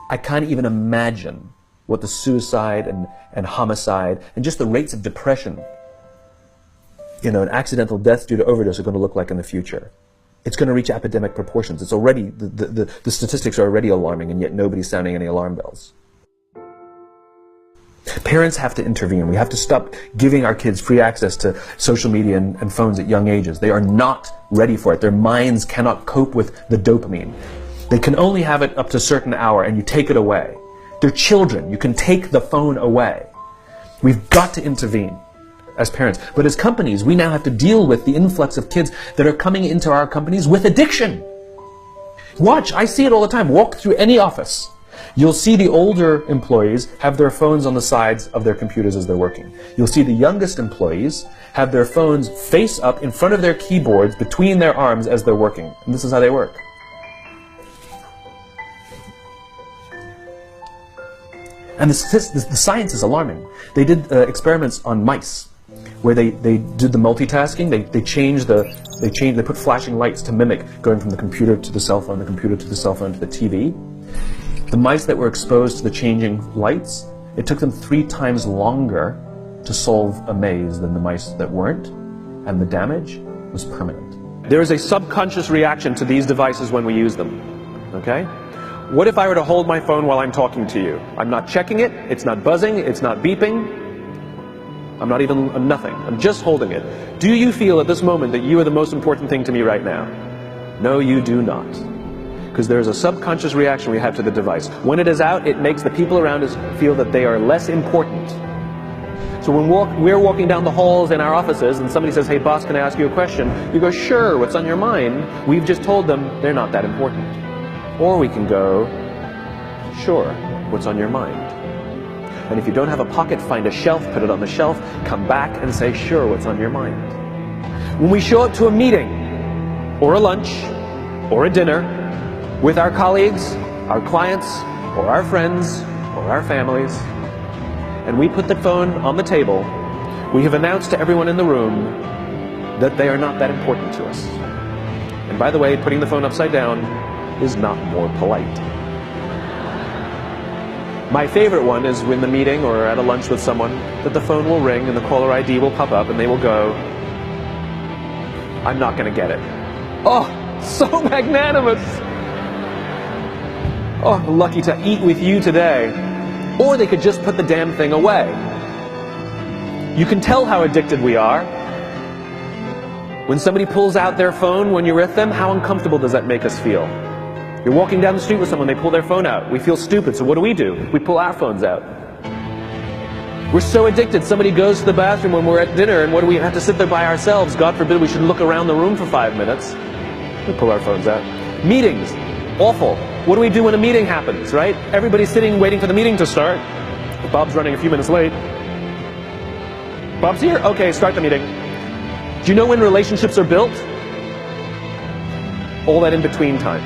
I can't even imagine what the suicide and homicide and just the rates of depression, and accidental deaths due to overdose are going to look like in the future. It's going to reach epidemic proportions. It's already, the statistics are already alarming, and yet nobody's sounding any alarm bells. Parents have to intervene. We have to stop giving our kids free access to social media and phones at young ages. They are not ready for it. Their minds cannot cope with the dopamine. They can only have it up to a certain hour, and you take it away. They're children. You can take the phone away. We've got to intervene as parents. But as companies, we now have to deal with the influx of kids that are coming into our companies with addiction. Watch, I see it all the time. Walk through any office. You'll see the older employees have their phones on the sides of their computers as they're working. You'll see the youngest employees have their phones face up in front of their keyboards between their arms as they're working. And this is how they work. And the science is alarming. They did experiments on mice where they did the multitasking. They put flashing lights to mimic going from the computer to the cell phone, the computer to the cell phone to the TV. The mice that were exposed to the changing lights, it took them 3 times longer to solve a maze than the mice that weren't, and the damage was permanent. There is a subconscious reaction to these devices when we use them, okay? What if I were to hold my phone while I'm talking to you? I'm not checking it, it's not buzzing, it's not beeping, I'm not even nothing, I'm just holding it. Do you feel at this moment that you are the most important thing to me right now? No, you do not. Because there is a subconscious reaction we have to the device. When it is out, it makes the people around us feel that they are less important. So when we're walking down the halls in our offices and somebody says, hey boss, can I ask you a question? You go, sure, what's on your mind? We've just told them they're not that important. Or we can go, sure, what's on your mind? And if you don't have a pocket, find a shelf, put it on the shelf, come back and say, sure, what's on your mind? When we show up to a meeting, or a lunch, or a dinner, with our colleagues, our clients, or our friends, or our families, and we put the phone on the table, we have announced to everyone in the room that they are not that important to us. And by the way, putting the phone upside down is not more polite. My favorite one is in the meeting or at a lunch with someone that the phone will ring and the caller ID will pop up and they will go, I'm not going to get it. Oh, so magnanimous! Oh, lucky to eat with you today. Or they could just put the damn thing away. You can tell how addicted we are. When somebody pulls out their phone when you're with them, how uncomfortable does that make us feel? You're walking down the street with someone, they pull their phone out. We feel stupid, so what do? We pull our phones out. We're so addicted. Somebody goes to the bathroom when we're at dinner, and what do we have to sit there by ourselves? God forbid we should look around the room for 5 minutes. We pull our phones out. Meetings. Awful. What do we do when a meeting happens, right? Everybody's sitting waiting for the meeting to start. Bob's running a few minutes late. Bob's here? Okay, start the meeting. Do you know when relationships are built? All that in between time.